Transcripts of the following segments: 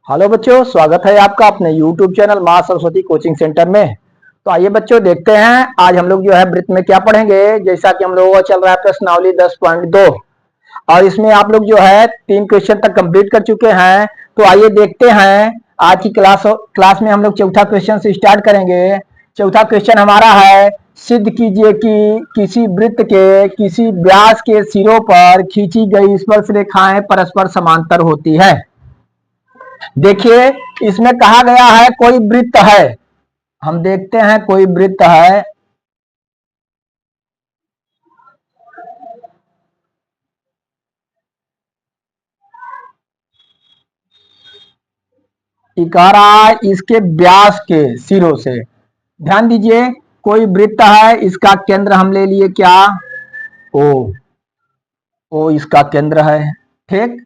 Hello बच्चों, स्वागत है आपका अपने YouTube चैनल माँ सरस्वती कोचिंग सेंटर में। तो आइए बच्चों देखते हैं आज हम लोग जो है वृत्त में क्या पढ़ेंगे। जैसा कि हम लोगों का चल रहा है प्रश्नावली 10.2 और इसमें आप लोग जो है 3 क्वेश्चन तक कंप्लीट कर चुके हैं। तो आइए देखते हैं आज की क्लास में हम लोग चौथा क्वेश्चन से स्टार्ट करेंगे। चौथा क्वेश्चन हमारा है, सिद्ध कीजिए कि किसी वृत्त के किसी व्यास के सिरों पर खींची गई स्पर्श रेखाएं परस्पर समांतर होती है। देखिए इसमें कहा गया है कोई वृत्त है, हम देखते हैं कोई वृत्त है। कह रहा है इसके व्यास के सिरों से, ध्यान दीजिए कोई वृत्त है, इसका केंद्र हम ले लिए क्या, ओ। ओ इसका केंद्र है, ठीक।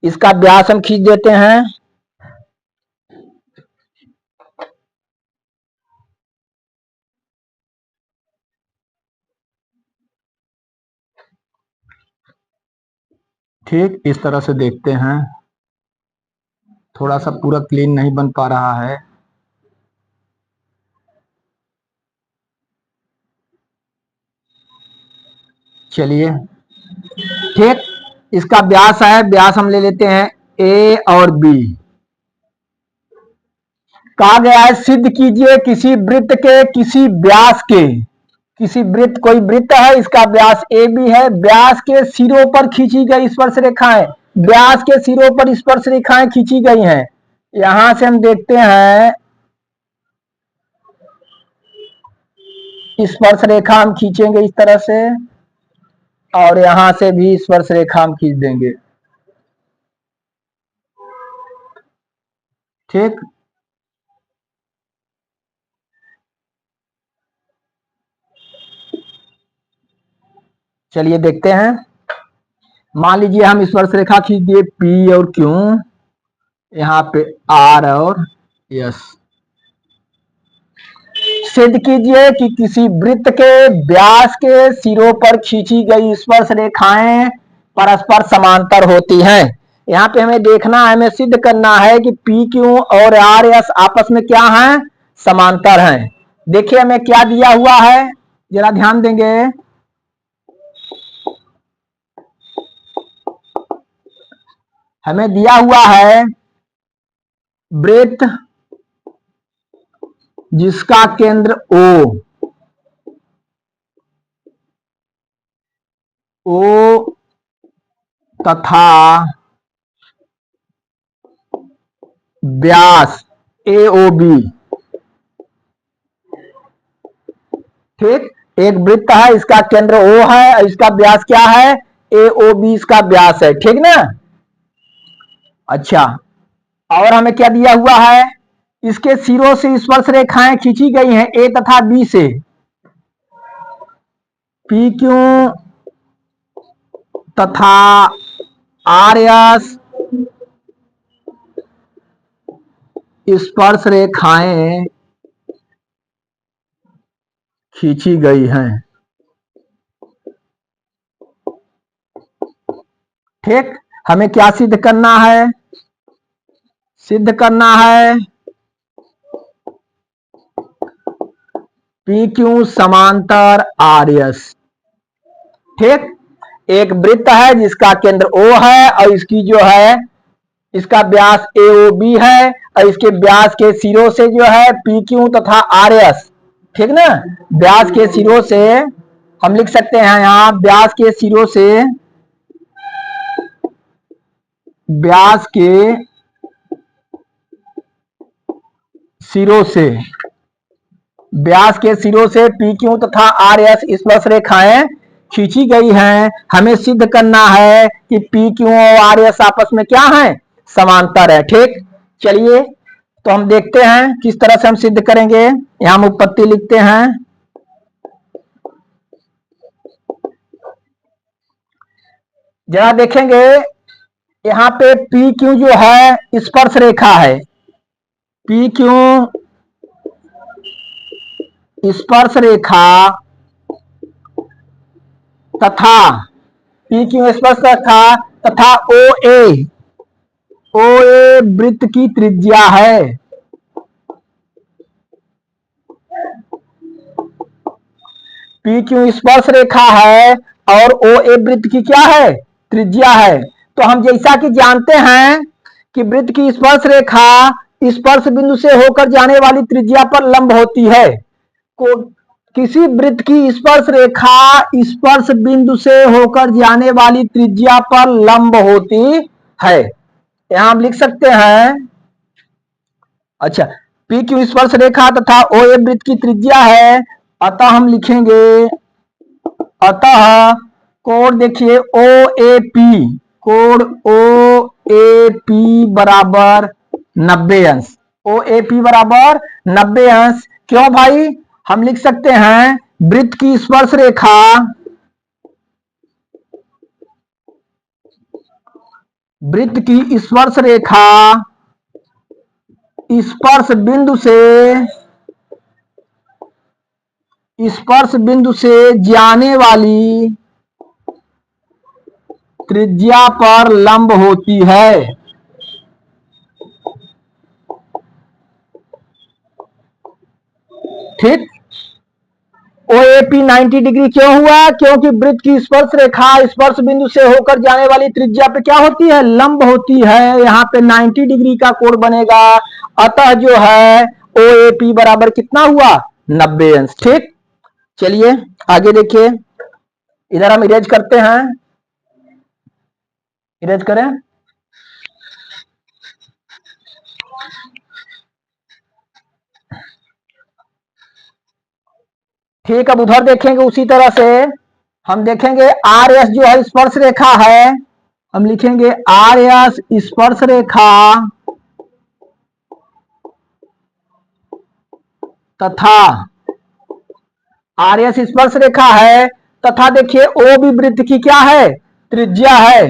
इसका व्यास हम खींच देते हैं, ठीक। इस तरह से देखते हैं, थोड़ा सा पूरा क्लीन नहीं बन पा रहा है। चलिए ठीक, इसका व्यास है, व्यास हम ले लेते हैं ए और बी। कहा गया है सिद्ध कीजिए किसी वृत्त के किसी व्यास के, किसी वृत्त, कोई वृत्त है, इसका व्यास ए बी है, व्यास के सिरों पर खींची गई स्पर्श रेखाएं, व्यास के सिरों पर स्पर्श रेखाएं खींची गई हैं। यहां से हम देखते हैं स्पर्श रेखा हम खींचेंगे इस तरह से, और यहां से भी स्पर्श रेखा हम खींच देंगे, ठीक। चलिए देखते हैं, मान लीजिए हम स्पर्श रेखा खींच दिए पी और क्यू, यहाँ पे आर और एस। सिद्ध कीजिए कि किसी वृत्त के व्यास के सिरों पर खींची गई स्पर्श रेखाएं परस्पर समांतर होती हैं। यहाँ पे हमें देखना है, हमें सिद्ध करना है कि पी क्यू और आर एस आपस में क्या हैं, समांतर हैं। देखिए हमें क्या दिया हुआ है, जरा ध्यान देंगे। हमें दिया हुआ है वृत्त जिसका केंद्र ओ तथा व्यास ए ओ बी, ठीक। एक वृत्त है, इसका केंद्र ओ है और इसका व्यास क्या है, ए ओ बी इसका व्यास है, ठीक ना। अच्छा, और हमें क्या दिया हुआ है, इसके सिरों से स्पर्श रेखाएं खींची गई हैं ए तथा बी से, पी क्यू तथा आर एस स्पर्श रेखाएं खींची गई हैं, ठीक। हमें क्या सिद्ध करना है, सिद्ध करना है पी क्यू समांतर आर एस, ठीक। एक वृत्त है जिसका केंद्र ओ है और इसकी जो है इसका व्यास ए ओ बी है और इसके व्यास के सिरों से जो है पी क्यू तथा आर एस, ठीक ना। व्यास के सिरों से हम लिख सकते हैं, यहाँ व्यास के सिरों से, व्यास के सिरों से, व्यास के सिरों से पी क्यू तथा आर एस स्पर्श रेखाएं खींची गई हैं। हमें सिद्ध करना है कि पी क्यू और आर एस आपस में क्या है, समांतर है, ठीक। चलिए तो हम देखते हैं किस तरह से हम सिद्ध करेंगे। यहां हम उत्पत्ति लिखते हैं, जरा देखेंगे यहाँ पे पी क्यू जो है स्पर्श रेखा है, पी क्यू स्पर्श रेखा तथा पी क्यू स्पर्श रेखा तथा ओ ए, OA वृत्त की त्रिज्या है। PQ स्पर्श रेखा है और OA वृत्त की क्या है, त्रिज्या है। तो हम जैसा कि जानते हैं कि वृत्त की स्पर्श रेखा स्पर्श बिंदु से होकर जाने वाली त्रिज्या पर लंब होती है। किसी वृत्त की स्पर्श रेखा स्पर्श बिंदु से होकर जाने वाली त्रिज्या पर लंब होती है। यहां हम लिख सकते हैं, अच्छा, पी क्यू स्पर्श रेखा तथा ओ ए वृत्त की त्रिज्या है, अतः हम लिखेंगे, अतः कोण देखिए ओ ए पी, कोण ओ ए पी बराबर 90 अंश। ओ ए पी बराबर 90 अंश। क्यों भाई, हम लिख सकते हैं वृत्त की स्पर्श रेखा, वृत्त की स्पर्श रेखा स्पर्श बिंदु से जाने वाली त्रिज्या पर लंब होती है। ठीक, OAP 90 डिग्री क्यों हुआ, क्योंकि वृत्त की स्पर्श रेखा स्पर्श बिंदु से होकर जाने वाली त्रिज्या पे क्या होती है, लंब होती है। यहाँ पे 90 डिग्री का कोण बनेगा, अतः जो है OAP बराबर कितना हुआ, 90 अंश। ठीक, चलिए आगे देखिए, इधर हम इरेज करते हैं, इरेज करें। ठीक, अब उधर देखेंगे उसी तरह से हम देखेंगे आर एस जो है स्पर्श रेखा है, हम लिखेंगे आर एस स्पर्श रेखा तथा आर एस स्पर्श रेखा है तथा देखिए ओ भी वृत्त की क्या है, त्रिज्या है।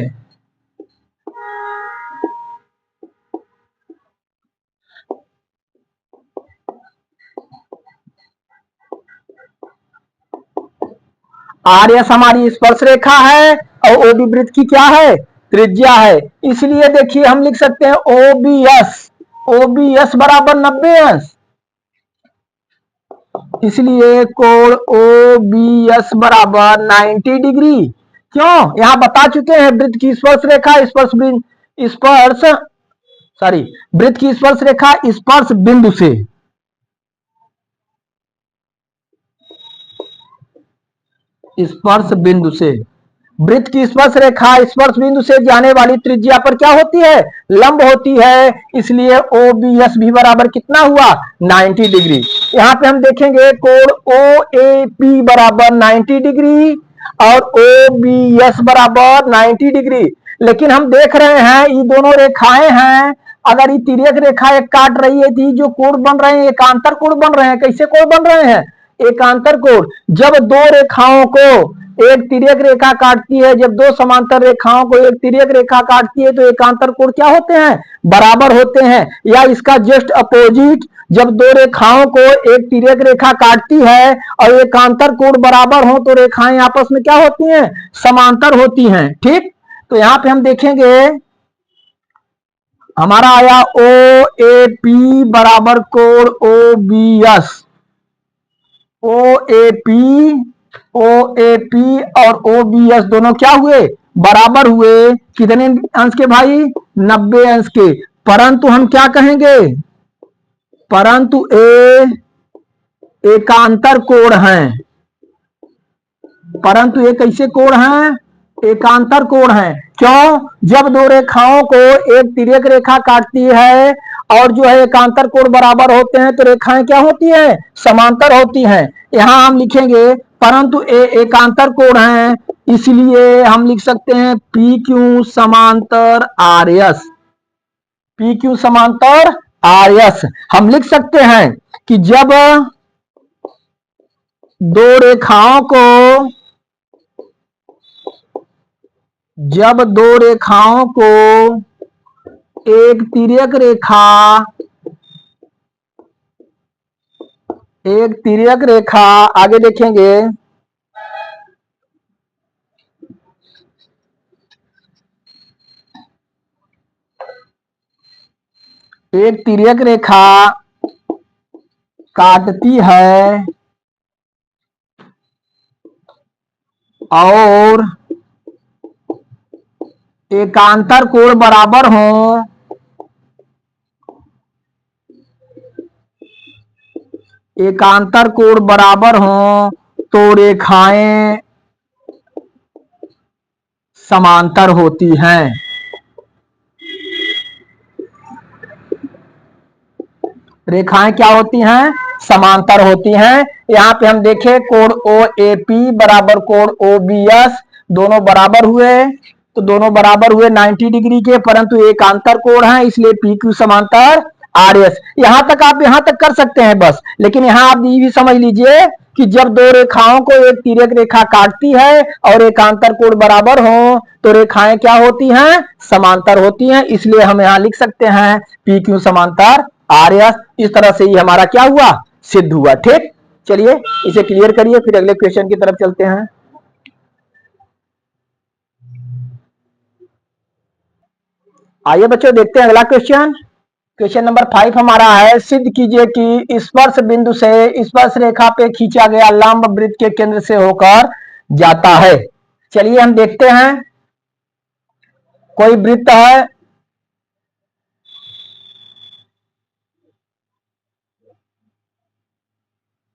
आर एस हमारी स्पर्श रेखा है और ओ बी वृत्त की क्या है, त्रिज्या है। इसलिए देखिए हम लिख सकते हैं ओ बी एस बराबर 90 अंश। इसलिए कोण ओ बी एस बराबर 90 डिग्री। क्यों, यहां बता चुके हैं वृत्त की स्पर्श रेखा स्पर्श सॉरी वृत्त की स्पर्श रेखा स्पर्श बिंदु से, स्पर्श बिंदु से वृत्त की स्पर्श रेखा स्पर्श बिंदु से जाने वाली त्रिज्या पर क्या होती है, लंब होती है। इसलिए ओ बी एस भी बराबर कितना हुआ, 90 डिग्री। यहाँ पे हम देखेंगे कोण ओ ए पी बराबर 90 डिग्री और ओ बी एस बराबर 90 डिग्री। लेकिन हम देख रहे हैं ये दोनों रेखाएं हैं, अगर ये तिर्यक रेखा एक काट रही है थी, जो कोण बन रहे हैं एकांतर कोण बन रहे हैं। कैसे कोण बन रहे हैं, एकांतर कोण। जब दो रेखाओं को एक तिर्यक रेखा काटती है, जब दो समांतर रेखाओं को एक तिर्यक रेखा काटती है तो एकांतर कोण क्या होते हैं, बराबर होते हैं। या इसका जस्ट अपोजिट, जब दो रेखाओं को एक तिर्यक रेखा काटती है और एकांतर कोण बराबर हो तो रेखाएं आपस में क्या होती हैं, समांतर होती हैं। ठीक, तो यहां पे हम देखेंगे हमारा आया ओ ए पी बराबर कोण O B S. O A P और ओ बी एस दोनों क्या हुए, बराबर हुए। कितने अंश के भाई, 90 अंश के। परंतु हम क्या कहेंगे, परंतु एकांतर कोण हैं, परंतु ये कैसे कोण हैं, एकांतर कोण है। क्यों, जब दो रेखाओं को एक तिर्यक रेखा काटती है और जो है एकांतर कोण बराबर होते हैं तो रेखाएं क्या होती हैं, समांतर होती हैं। यहां हम लिखेंगे परंतु एकांतर कोण है, इसलिए हम लिख सकते हैं पी क्यू समांतर आर एस। पी क्यू समांतर आर एस हम लिख सकते हैं कि जब दो रेखाओं को जब दो रेखाओं को एक तिर्यक रेखा आगे देखेंगे, एक तिर्यक रेखा काटती है और एकांतर कोण बराबर हो एकांतर कोण बराबर हो तो रेखाएं समांतर होती हैं। रेखाएं क्या होती हैं? समांतर होती हैं। यहाँ पे हम देखें कोण ओ ए पी बराबर कोण ओ बी एस, दोनों बराबर हुए, तो दोनों बराबर हुए 90 डिग्री के, परंतु एकांतर कोण है इसलिए पी क्यू समांतर आर एस। यहां तक आप यहां तक कर सकते हैं बस, लेकिन यहां आप ये भी समझ लीजिए कि जब दो रेखाओं को एक तिर्यक रेखा काटती है और एकांतर कोण बराबर हो तो रेखाएं क्या होती हैं? समांतर होती हैं, इसलिए हम यहां लिख सकते हैं पी क्यू समांतर आर एस। इस तरह से ये हमारा क्या हुआ? सिद्ध हुआ। ठीक, चलिए इसे क्लियर करिए, फिर अगले क्वेश्चन की तरफ चलते हैं। आइए बच्चों देखते हैं अगला क्वेश्चन। क्वेश्चन नंबर 5 हमारा है, सिद्ध कीजिए कि स्पर्श बिंदु से स्पर्श रेखा पे खींचा गया लंब वृत्त के केंद्र से होकर जाता है। चलिए हम देखते हैं, कोई वृत्त है,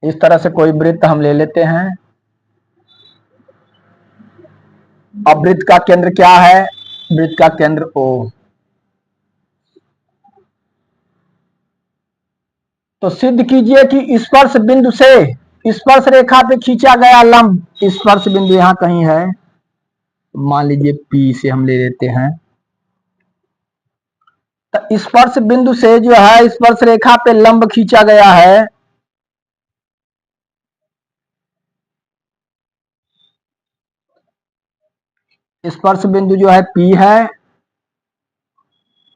इस तरह से कोई वृत्त हम ले लेते हैं। अब वृत्त का केंद्र क्या है? वृत्त का केंद्र ओ। तो सिद्ध कीजिए कि स्पर्श बिंदु से स्पर्श रेखा पे खींचा गया लंब, स्पर्श बिंदु यहां कहीं है, मान लीजिए पी से हम ले लेते हैं। तो स्पर्श बिंदु से जो है स्पर्श रेखा पे लंब खींचा गया है, स्पर्श बिंदु जो है पी है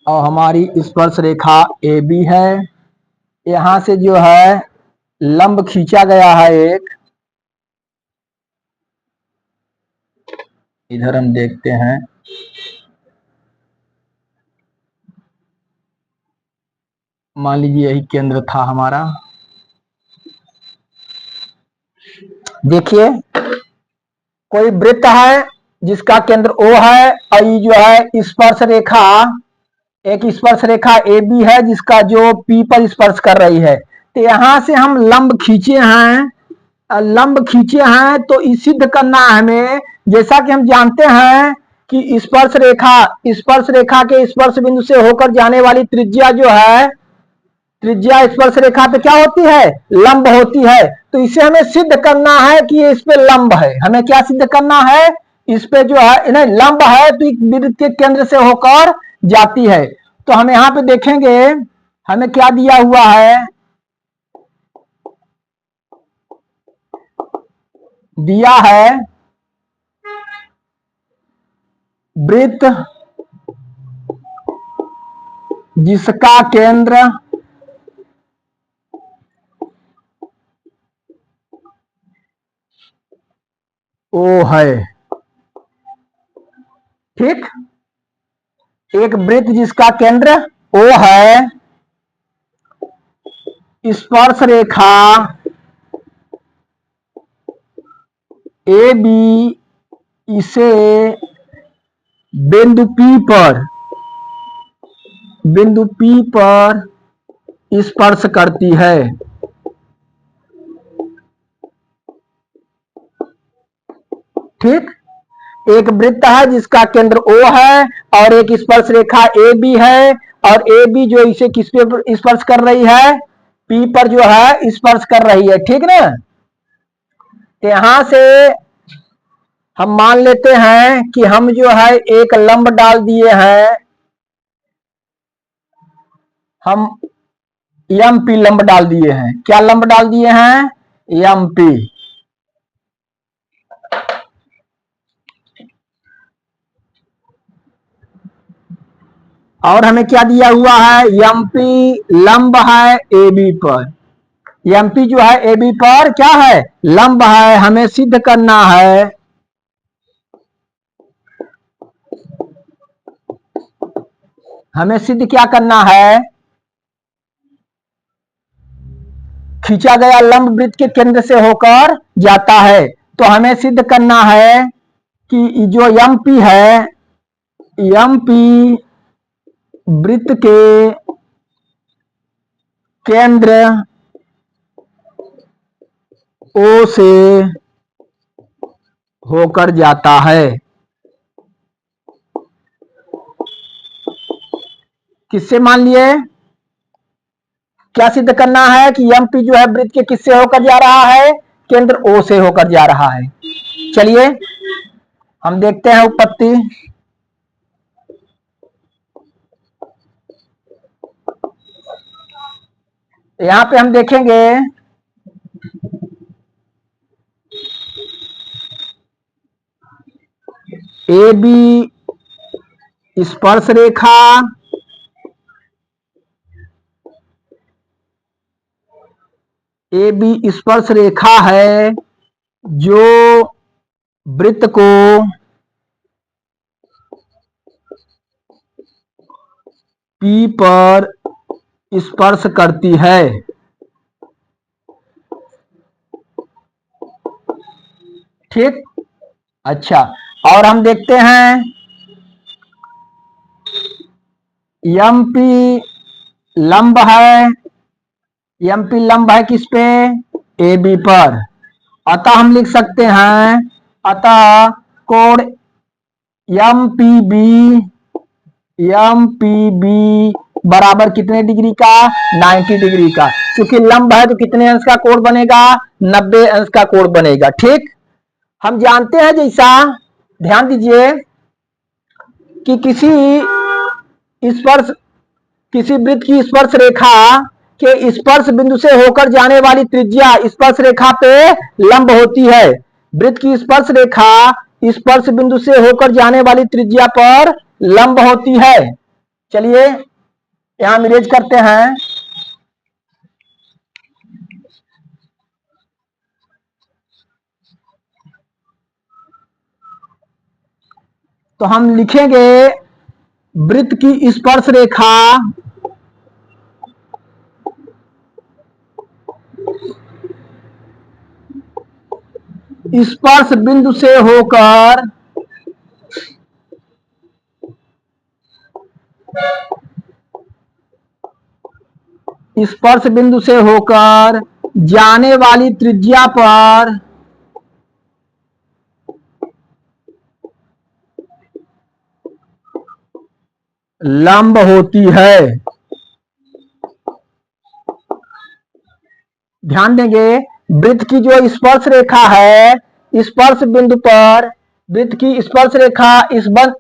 और हमारी स्पर्श रेखा ए बी है। यहां से जो है लंब खींचा गया है एक, इधर हम देखते हैं, मान लीजिए यही केंद्र था हमारा। देखिए कोई वृत्त है जिसका केंद्र ओ है और ये जो है स्पर्श रेखा, एक स्पर्श रेखा ए बी है जिसका जो पी पर स्पर्श कर रही है। तो यहां से हम लंब खींचे हैं, लंब खींचे हैं तो ये सिद्ध करना है हमें, जैसा कि हम जानते हैं कि स्पर्श रेखा के स्पर्श बिंदु से होकर जाने वाली त्रिज्या जो है, त्रिज्या स्पर्श रेखा पे क्या होती है? लंब होती है। तो इसे हमें सिद्ध करना है कि ये इस पे लंब है। हमें क्या सिद्ध करना है? इस पे जो है नहीं लंब है तो वृत्त के केंद्र से होकर जाती है। तो हम यहां पे देखेंगे हमें क्या दिया हुआ है, दिया है वृत्त जिसका केंद्र ओ है। ठीक, एक वृत्त जिसका केंद्र ओ है, स्पर्श रेखा ए बी इसे बिंदु पी पर स्पर्श करती है। ठीक, एक वृत्त है जिसका केंद्र ओ है और एक स्पर्श रेखा ए बी है, और ए बी जो इसे किस पे स्पर्श कर रही है? पी पर जो है स्पर्श कर रही है। ठीक ना, यहां से हम मान लेते हैं कि हम जो है एक लंब डाल दिए हैं, हम एम पी लंब डाल दिए हैं। क्या लंब डाल दिए हैं? M P. और हमें क्या दिया हुआ है? एम पी लंब है ए बी पर। एम पी जो है ए बी पर क्या है? लंब है। हमें सिद्ध करना है, हमें सिद्ध क्या करना है? खींचा गया लंब वृत्त के केंद्र से होकर जाता है। तो हमें सिद्ध करना है कि जो MP है, MP वृत्त के केंद्र O से होकर जाता है। किससे मान लिए? क्या सिद्ध करना है कि MP जो है वृत्त के किससे होकर जा रहा है? केंद्र O से होकर जा रहा है। चलिए हम देखते हैं उत्पत्ति। यहां पे हम देखेंगे AB स्पर्श रेखा, AB स्पर्श रेखा है जो वृत्त को P पर स्पर्श करती है। ठीक, अच्छा। और हम देखते हैं MP लंब है, MP लंब है किस पे? AB पर। अतः हम लिख सकते हैं, अतः कोण MPB बराबर कितने डिग्री का? 90 डिग्री का। क्योंकि लंब है तो कितने अंश का कोण बनेगा? 90 अंश का कोण बनेगा। ठीक, हम जानते हैं, जैसा ध्यान दीजिए कि किसी वृत्त की स्पर्श रेखा के स्पर्श बिंदु से होकर जाने वाली त्रिज्या स्पर्श रेखा पे लंब होती है। वृत्त की स्पर्श रेखा स्पर्श बिंदु से होकर जाने वाली त्रिज्या पर लंब होती है। चलिए यहां इरेज करते हैं। तो हम लिखेंगे वृत्त की स्पर्श रेखा स्पर्श बिंदु से होकर जाने वाली त्रिज्या पर लंब होती है। ध्यान देंगे, वृत्त की जो स्पर्श रेखा है, स्पर्श बिंदु पर वृत्त की स्पर्श रेखा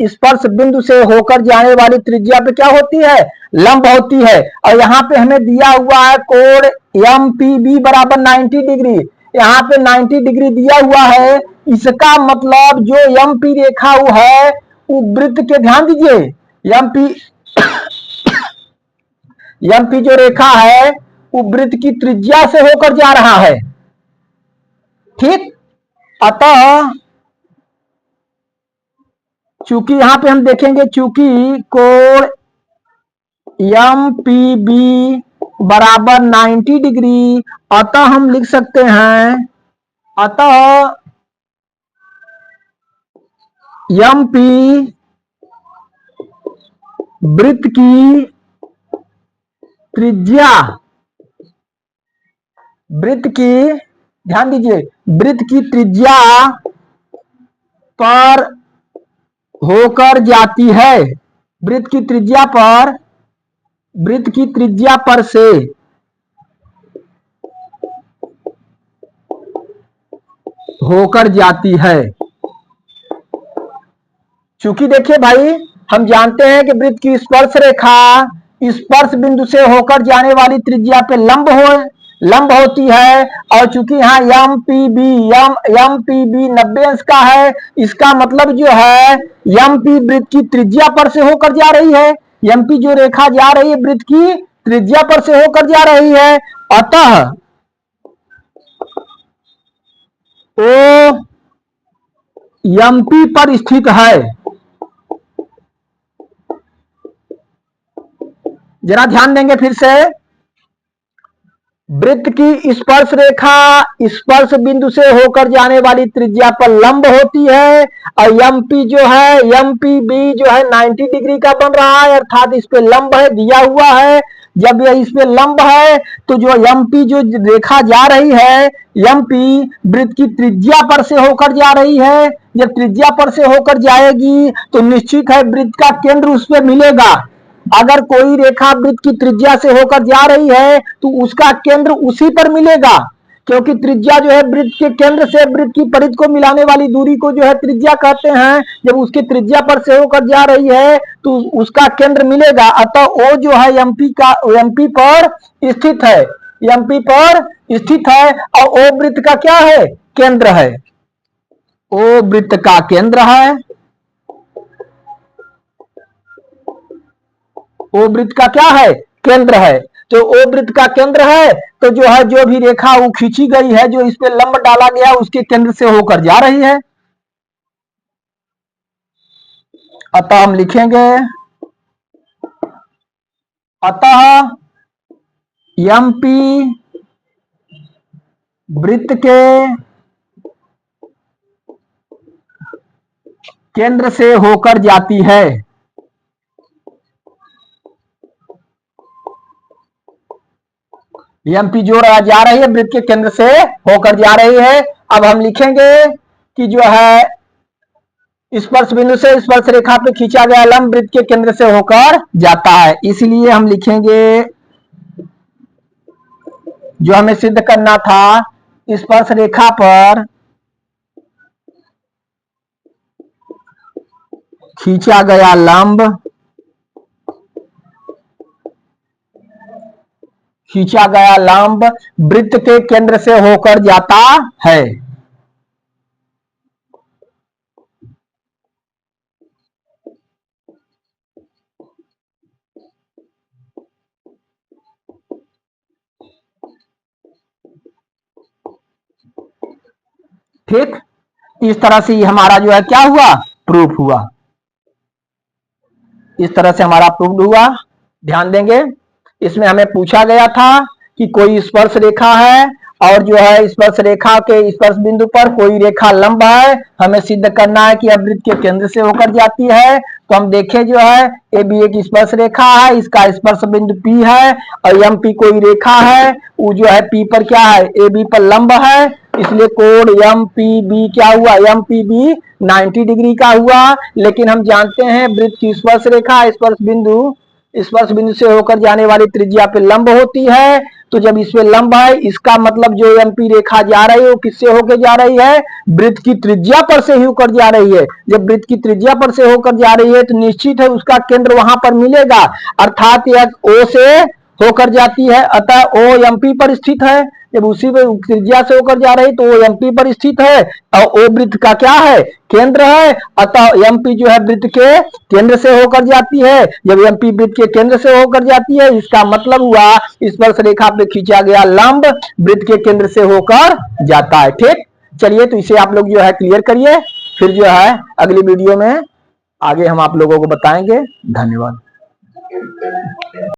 स्पर्श बिंदु से होकर जाने वाली त्रिज्या पे क्या होती है? लंब होती है। और यहाँ पे हमें दिया हुआ है कोण MPB बराबर 90 डिग्री। यहाँ पे 90 डिग्री दिया हुआ है। इसका मतलब जो MP रेखा है वो वृत्त के, ध्यान दीजिए, MP जो रेखा है वो वृत्त की त्रिज्या से होकर जा रहा है। ठीक, अतः चूंकि यहां पे हम देखेंगे, चूंकि कोण MPB बराबर 90 डिग्री, अतः हम लिख सकते हैं, अतः MP वृत्त की त्रिज्या, ध्यान दीजिए, वृत्त की त्रिज्या पर होकर जाती है। वृत्त की त्रिज्या पर से होकर जाती है। चूंकि देखिए भाई, हम जानते हैं कि वृत्त की स्पर्श रेखा स्पर्श बिंदु से होकर जाने वाली त्रिज्या पे लंब होती है। और चूंकि यहाँ MPB 90 अंश का है, इसका मतलब जो है MP वृत्त की त्रिज्या पर से होकर जा रही है। MP जो रेखा जा रही है वृत्त की त्रिज्या पर से होकर जा रही है। अतः ओ MP पर स्थित है। जरा ध्यान देंगे फिर से, वृत्त की स्पर्श रेखा स्पर्श बिंदु से होकर जाने वाली त्रिज्या पर लंब होती है और एमपी जो है एमपीबी जो है 90 डिग्री का बन रहा है, अर्थात इस पे लंब है, दिया हुआ है। जब यह इस पे लंब है तो जो एमपी जो रेखा जा रही है, एमपी वृत्त की त्रिज्या पर से होकर जा रही है। जब त्रिज्या पर से होकर जाएगी तो निश्चित है वृत्त का केंद्र उस पे मिलेगा। अगर कोई रेखा वृत्त की त्रिज्या से होकर जा रही है तो उसका केंद्र उसी पर मिलेगा, क्योंकि त्रिज्या जो है वृत्त के केंद्र से वृत्त की परिधि को मिलाने वाली दूरी को जो है त्रिज्या कहते हैं। जब उसकी त्रिज्या पर से होकर जा रही है तो उसका केंद्र मिलेगा, अतः ओ जो है एमपी पर स्थित है, एमपी पर स्थित है और ओ वृत्त का क्या है, केंद्र है। ओ वृत्त का केंद्र है, ओ वृत्त का क्या है, केंद्र है। तो ओ वृत्त का केंद्र है तो जो है जो भी रेखा वो खींची गई है, जो इस पे लंब डाला गया उसके केंद्र से होकर जा रही है। अतः हम लिखेंगे अतः एमपी वृत्त के केंद्र से होकर जाती है। एमपी जो जा रही है वृत्त के केंद्र से होकर जा रही है। अब हम लिखेंगे कि जो है स्पर्श बिंदु से स्पर्श रेखा पे खींचा गया लंब वृत्त के केंद्र से होकर जाता है, इसलिए हम लिखेंगे जो हमें सिद्ध करना था, स्पर्श रेखा पर खींचा गया लंब वृत्त के केंद्र से होकर जाता है। ठीक, इस तरह से हमारा जो है क्या हुआ, प्रूफ हुआ। इस तरह से हमारा प्रूफ हुआ। ध्यान देंगे, इसमें हमें पूछा गया था कि कोई स्पर्श रेखा है और जो है स्पर्श रेखा के स्पर्श बिंदु पर कोई रेखा लंब है, हमें सिद्ध करना है कि अब वृत्त के केंद्र से होकर जाती है। तो हम देखें जो है ए बी एक स्पर्श रेखा है, इसका स्पर्श बिंदु पी है और एम पी कोई रेखा है, वो जो है पी पर क्या है, ए बी पर लंब है, इसलिए कोण एम पी बी क्या हुआ, एम पी बी 90 डिग्री का हुआ। लेकिन हम जानते हैं वृत्त की स्पर्श रेखा स्पर्श बिंदु से होकर जाने वाली त्रिज्या पे लंब होती है। तो जब इसमें लंब है, इसका मतलब जो एमपी रेखा जा रही है वो किससे होकर जा रही है, वृत्त की त्रिज्या पर से ही होकर जा रही है। जब वृत्त की त्रिज्या पर से होकर जा रही है तो निश्चित है उसका केंद्र वहां पर मिलेगा, अर्थात यह ओ से होकर जाती है, अतः ओ एमपी पर स्थित है। जब उसी में त्रिज्या से होकर जा रही तो वो एमपी पर स्थित है और ओ वृत्त का क्या है, केंद्र है, अतः एमपी जो है वृत्त के केंद्र से होकर जाती है। जब एमपी वृत्त के केंद्र से होकर जाती है, इसका मतलब हुआ स्पर्श रेखा पे खींचा गया लंब वृत्त के केंद्र से होकर जाता है। ठीक, चलिए तो इसे आप लोग जो है क्लियर करिए, फिर जो है अगली वीडियो में आगे हम आप लोगों को बताएंगे। धन्यवाद।